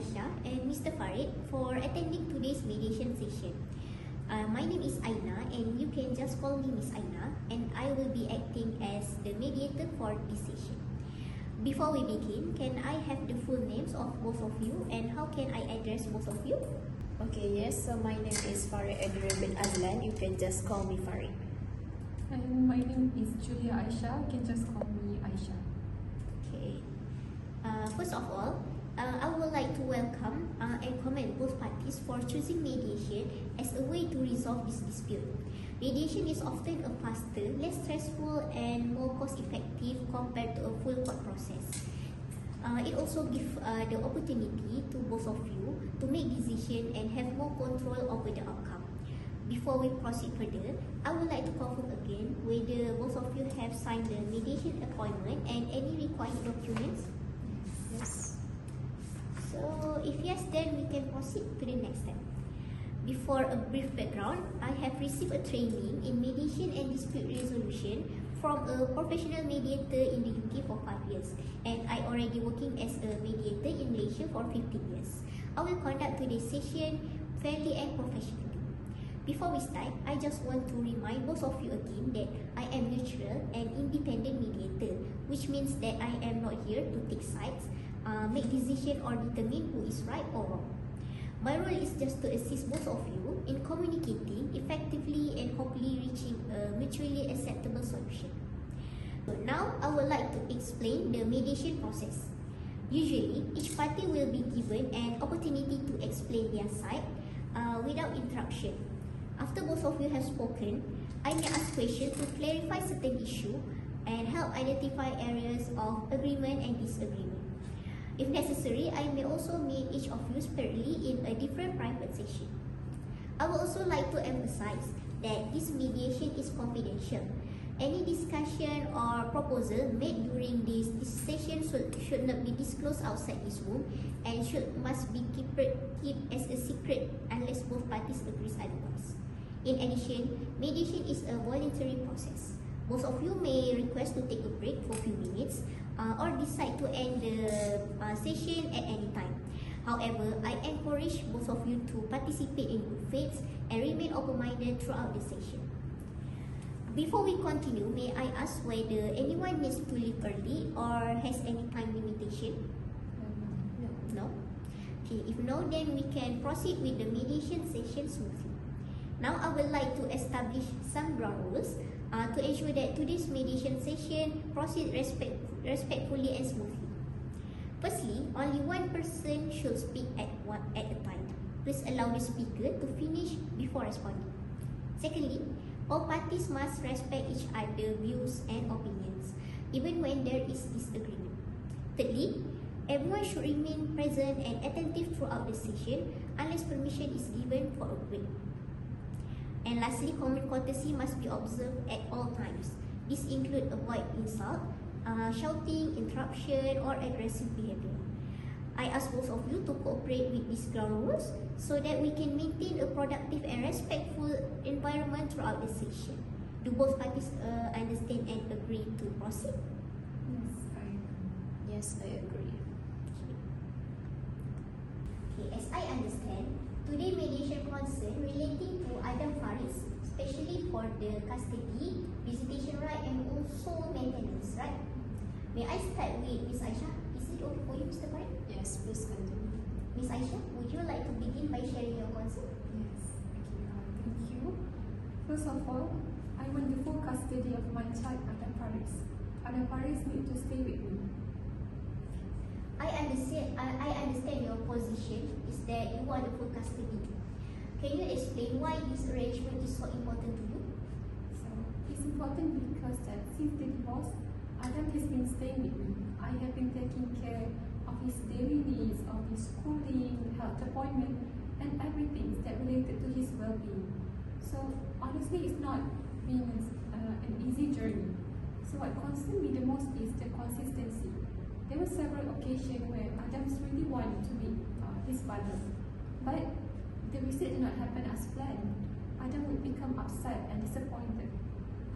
Aisha and Mr. Farid for attending today's mediation session. My name is Aina and you can just call me Miss Aina, and I will be acting as the mediator for this session. Before we begin, can I have the full names of both of you and how can I address both of you? Okay, yes, so my name is Farid Adrian bin Azlan. You can just call me Farid. And my name is Julia Aisha. You can just call me Aisha. Okay. First of all, I would like to welcome and commend both parties for choosing mediation as a way to resolve this dispute. Mediation is often a faster, less stressful and more cost-effective compared to a full court process. It also gives the opportunity to both of you to make decisions and have more control over the outcome. Before we proceed further, I would like to confirm again whether both of you have signed the mediation appointment and any required documents. Yes. So, if yes, then we can proceed to the next step. Before a brief background, I have received a training in mediation and dispute resolution from a professional mediator in the UK for 5 years, and I already working as a mediator in Malaysia for 15 years. I will conduct today's session fairly and professionally. Before we start, I just want to remind both of you again that I am neutral and independent mediator, which means that I am not here to take sides, make decision or determine who is right or wrong. My role is just to assist both of you in communicating effectively and hopefully reaching a mutually acceptable solution. So now I would like to explain the mediation process. Usually, each party will be given an opportunity to explain their side without interruption. After both of you have spoken, I may ask questions to clarify certain issue and help identify areas of agreement and disagreement. If necessary, I may also meet each of you separately in a different private session. I would also like to emphasize that this mediation is confidential. Any discussion or proposal made during this session should not be disclosed outside this room and must be kept as a secret unless both parties agree otherwise. In addition, mediation is a voluntary process. Both of you may request to take a break for a few minutes or decide to end the session at any time. However, I encourage both of you to participate in good faith and remain open-minded throughout the session. Before we continue, may I ask whether anyone needs to leave early or has any time limitation? No? Okay, if no, then we can proceed with the mediation session smoothly. Now, I would like to establish some ground rules to ensure that today's mediation session proceeds respectfully and smoothly. Firstly, only one person should speak at a time. Please allow the speaker to finish before responding. Secondly, all parties must respect each other's views and opinions, even when there is disagreement. Thirdly, everyone should remain present and attentive throughout the session unless permission is given for a break. And lastly, common courtesy must be observed at all times. This includes avoid insult, shouting, interruption, or aggressive behavior. I ask both of you to cooperate with these ground rules so that we can maintain a productive and respectful environment throughout the session. Do both parties understand and agree to proceed? Yes, I agree. Okay, as I understand, today mediation concern relating to Adam Faris, especially for the custody, visitation right and also maintenance, right? May I start with Miss Aisha? Is it okay for you, Mr. Farid? Yes, please continue. Miss Aisha, would you like to begin by sharing your concern? Yes. Okay. Thank you. First of all, I want the full custody of my child, Adam Faris. Adam Faris need to stay with me. I understand your position is that you want the full custody. Can you explain why this arrangement is so important to you? So it's important because that since the divorce, Adam has been staying with me. I have been taking care of his daily needs, of his schooling, health appointment, and everything that related to his well-being. So honestly, it's not been an easy journey. So what concerns me the most is the consistency. There were several occasions where Adam really wanted to meet his father, but the visit did not happen as planned. Adam would become upset and disappointed.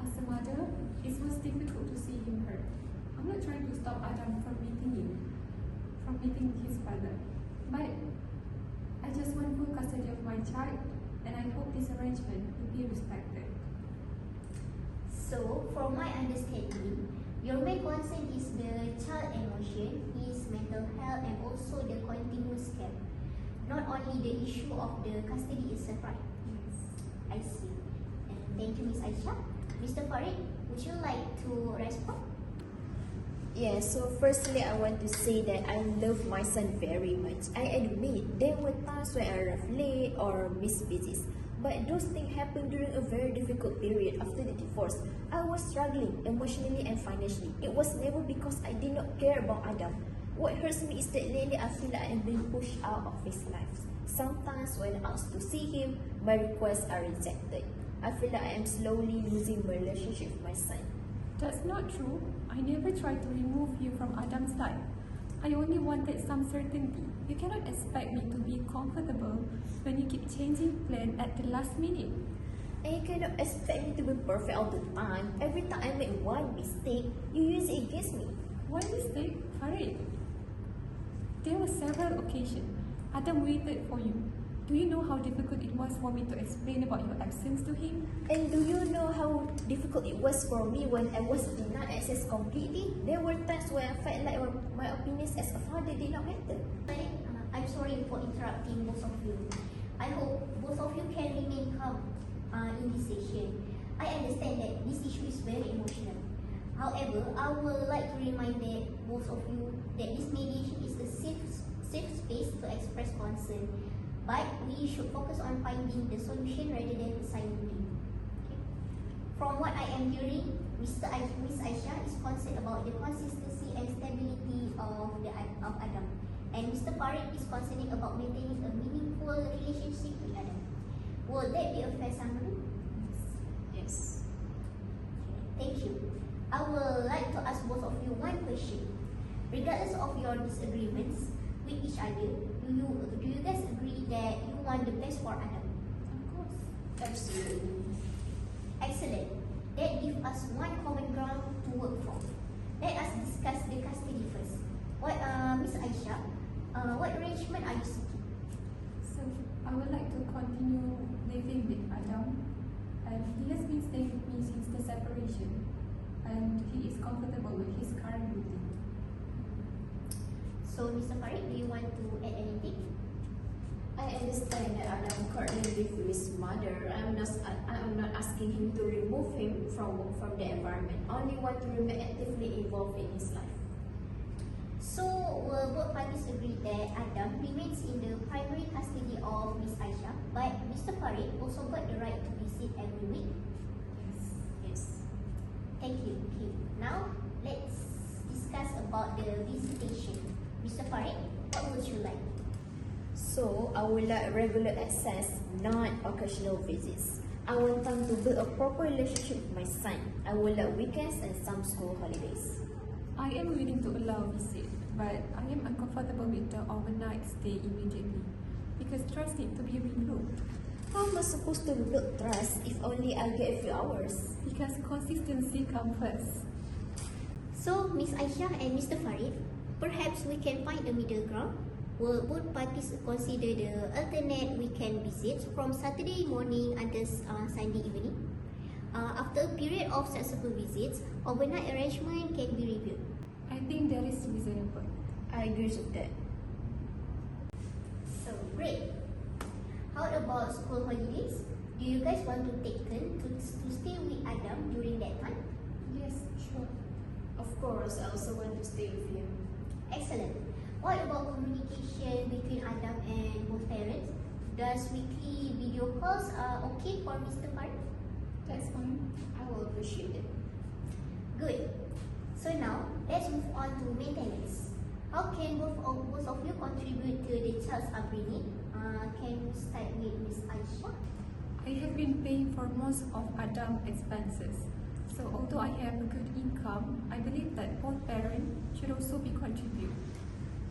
As a mother, it was difficult to see him hurt. I'm not trying to stop Adam from meeting his father, But I just want full custody of my child, and I hope this arrangement will be respected. So, from my understanding, your main concern is the child emotion, his mental health, and also the continuous care. Not only the issue of the custody itself, right? Yes. I see. And thank you, Miss Aisha. Mr. Farid, would you like to respond? Yeah, so firstly, I want to say that I love my son very much. I admit there were times when I arrived late or missed visits, but those things happened during a very difficult period after the divorce. I was struggling emotionally and financially. It was never because I did not care about Adam. What hurts me is that lately I feel like I am being pushed out of his life. Sometimes when asked to see him, my requests are rejected. I feel like I am slowly losing my relationship with my son. That's not true. I never tried to remove you from Adam's life. I only wanted some certainty. You cannot expect me to be comfortable when you keep changing plan at the last minute. And you cannot expect me to be perfect all the time. Every time I make one mistake, you use it against me. One mistake, Farid. There were several occasions. Adam waited for you. Do you know how difficult it was for me to explain about your absence to him? And do you know how difficult it was for me when I was denied access completely? There were times when I felt like my opinions as a father did not matter. I'm sorry for interrupting both of you. I hope both of you can remain calm in this session. I understand that this issue is very emotional. However, I would like to remind that both of you that this mediation is a safe space to express concern. But we should focus on finding the solution rather than assigning blame. Okay. From what I am hearing, Miss Aisha is concerned about the consistency and stability of Adam, and Mr. Farid is concerned about maintaining a meaningful relationship with Adam. Will that be a fair summary? Yes. Okay, thank you. I would like to ask both of you one question. Regardless of your disagreements with each other, do you guys agree that you want the best for Adam? Of course. Absolutely. Excellent. That gives us one common ground to work from. Let us discuss the custody first. Miss Aisha, what arrangement are you seeking? So, I would like to continue living with Adam. And he has been staying with me since the separation. And he is comfortable with his current routine. So, Mr. Farid, do you want to add anything? I understand that Adam currently lives with his mother. I am not asking him to remove him from the environment. I only want to remain actively involved in his life. So, both parties agree that Adam remains in the primary custody of Miss Aisha, but Mr. Farid also got the right to visit every week. Yes. Thank you. Okay. Now, let's discuss about the visitation. Mr. Farid, what would you like? So, I would like regular access, not occasional visits. I want time to build a proper relationship with my son. I would like weekends and some school holidays. I am willing to allow visit, but I am uncomfortable with the overnight stay immediately because trust needs to be rebuilt. How am I supposed to build trust if only I get a few hours? Because consistency comes first. So, Miss Aisha and Mr. Farid, perhaps we can find a middle ground. Will both parties consider the alternate weekend visits from Saturday morning until Sunday evening? After a period of successful visits, overnight arrangement can be reviewed. I think that is reasonable. I agree with that. So, great. How about school holidays? Do you guys want to take turn to stay with Adam during that time? Yes, sure. Of course, I also want to stay with him. Excellent. What about communication between Adam and both parents? Does weekly video calls okay for Mr. Farid? That's fine. I will appreciate it. Good. So now, let's move on to maintenance. How can both of you contribute to the child's upbringing? Can we start with Miss Aisha? I have been paying for most of Adam's expenses. So although I have a good income, I believe that both parents should also be contribute.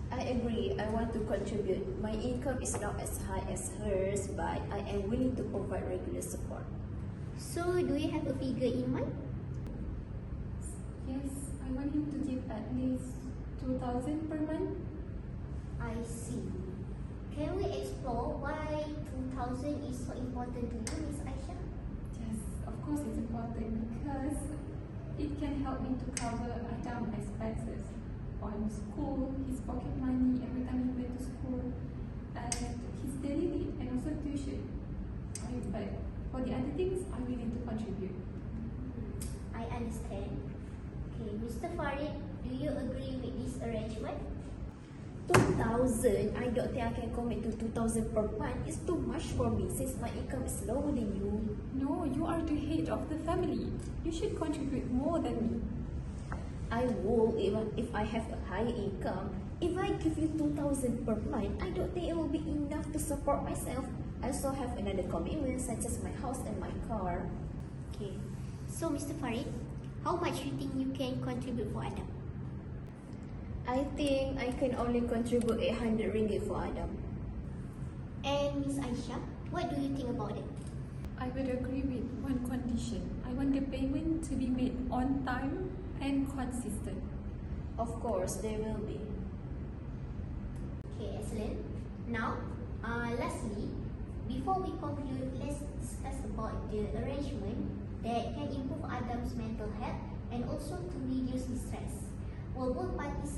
I agree. I want to contribute. My income is not as high as hers, but I am willing to provide regular support. So, do you have a figure in mind? Yes, I want him to give at least 2,000 per month. I see. can we explore why 2000 is so important to you, Miss Aisha? Yes, of course it's important because it can help me to cover Adam's expenses on school, his pocket money every time he went to school, and his daily need and also tuition. But for the other things, I'm willing to contribute. I understand. Okay, Mr. Farid, do you agree with this arrangement? 2,000? I don't think I can commit to 2,000 per month. It's too much for me since my income is lower than you. No, you are the head of the family. You should contribute more than me. I will even if I have a higher income. If I give you 2,000 per month, I don't think it will be enough to support myself. I also have another commitment such as my house and my car. Okay, so Mr. Farid, how much you think you can contribute for Adam? I think I can only contribute 800 ringgit for Adam. And Miss Aisha, what do you think about it? I would agree with one condition. I want the payment to be made on time and consistent. Of course, there will be. Okay, excellent. Now, lastly, before we conclude, let's discuss about the arrangement that can improve Adam's mental health and also to reduce his stress. Will both parties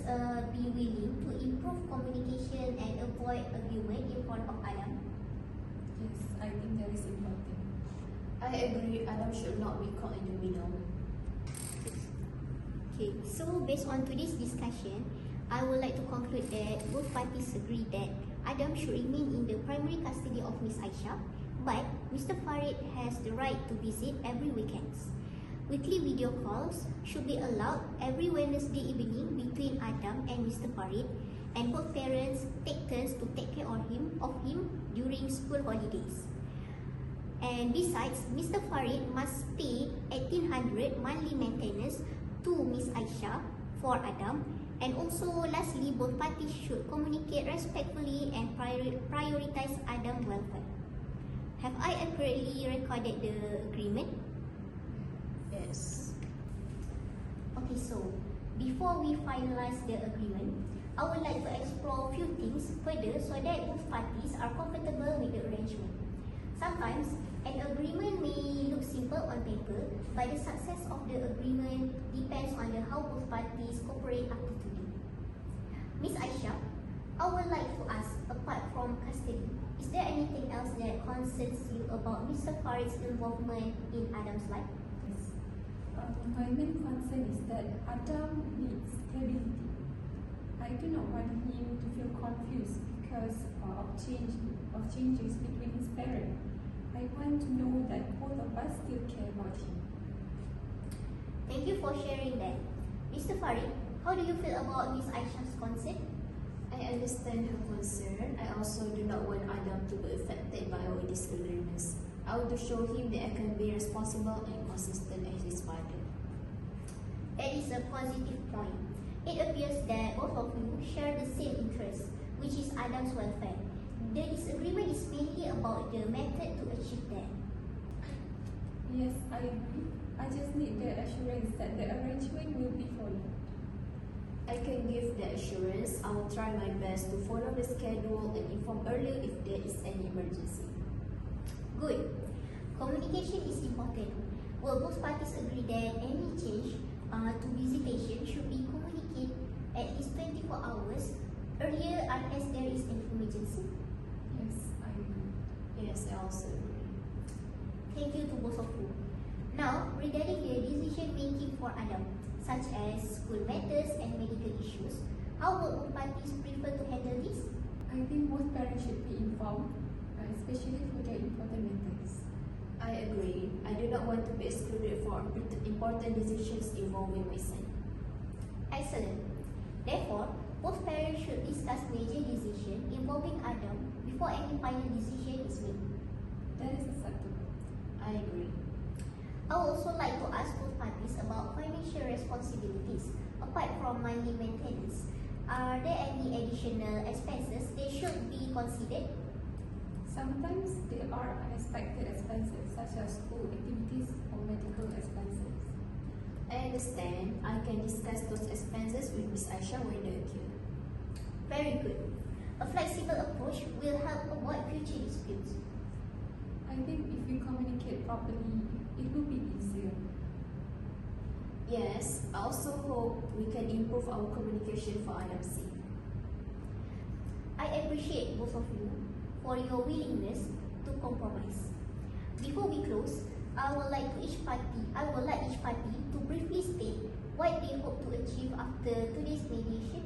be willing to improve communication and avoid argument in front of Adam? Yes, I think that is important. I agree, Adam should not be caught in the middle. Okay, so based on today's discussion, I would like to conclude that both parties agree that Adam should remain in the primary custody of Miss Aisha, but Mr. Farid has the right to visit every weekends. Weekly video calls should be allowed every Wednesday evening between Adam and Mr. Farid, and both parents take turns to take care of him during school holidays. And besides, Mr. Farid must pay 1,800 monthly maintenance to Miss Aisha for Adam, and also lastly, both parties should communicate respectfully and prioritize Adam's welfare. Have I accurately recorded the agreement? Yes. Okay, so before we finalize the agreement, I would like to explore a few things further so that both parties are comfortable with the arrangement. Sometimes, an agreement may look simple on paper, but the success of the agreement depends on how both parties cooperate up to today. Miss Aisha, I would like to ask, apart from custody, is there anything else that concerns you about Mr. Farid's involvement in Adam's life? My main concern is that Adam needs stability. I do not want him to feel confused because of changes between his parents. I want to know that both of us still care about him. Thank you for sharing that. Mr. Farid, how do you feel about Miss Aisha's concern? I understand her concern. I also do not want Adam to be affected by our disagreements. I want to show him that I can be responsible and consistent as his father. That is a positive point. It appears that both of you share the same interest, which is Adam's welfare. The disagreement is mainly about the method to achieve that. Yes, I agree. I just need the assurance that the arrangement will be followed. I can give the assurance. I will try my best to follow the schedule and inform earlier if there is any emergency. Good. Communication is important. Will both parties agree that any change to visitation should be communicated at least 24 hours earlier unless there is an emergency? Yes, I agree. Yes, I also agree. Thank you to both of you. Now, regarding the decision making for Adam, such as school matters and medical issues, how would both parties prefer to handle this? I think both parents should be involved, especially for the important matters. I agree. I do not want to be excluded for important decisions involving my son. Excellent. Therefore, both parents should discuss major decisions involving Adam before any final decision is made. That is acceptable. I agree. I would also like to ask both parties about financial responsibilities. Apart from monthly maintenance, are there any additional expenses they should be considered? Sometimes there are unexpected expenses such as school activities or medical expenses. I understand. I can discuss those expenses with Miss Aisha when they occur. Very good. A flexible approach will help avoid future disputes. I think if we communicate properly, it will be easier. Yes, I also hope we can improve our communication for Adam's sake. I appreciate both of you for your willingness to compromise. Before we close, I would like each party to briefly state what they hope to achieve after today's mediation.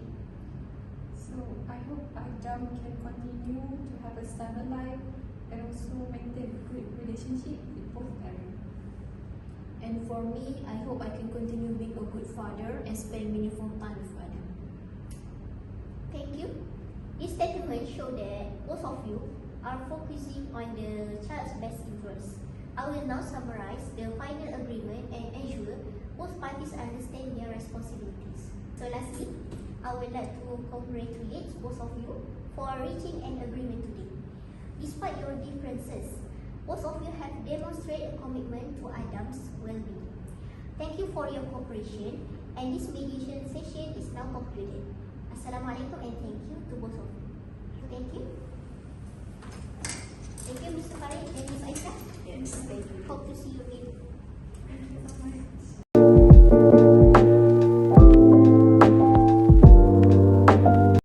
So I hope Adam can continue to have a stable life and also maintain a good relationship with both parents. And for me, I hope I can continue being a good father and spend meaningful time with Adam. Thank you. This statement shows that both of you are focusing on the child's best interest. I will now summarize the final agreement and ensure both parties understand their responsibilities. So lastly, I would like to congratulate both of you for reaching an agreement today. Despite your differences, both of you have demonstrated a commitment to Adam's well-being. Thank you for your cooperation, and this mediation session is now concluded. Assalamualaikum and thank you to both of you. Thank you. Thank you, Mr. Farid and Ms. Aisha. Yes, thank you. Hope to see you again.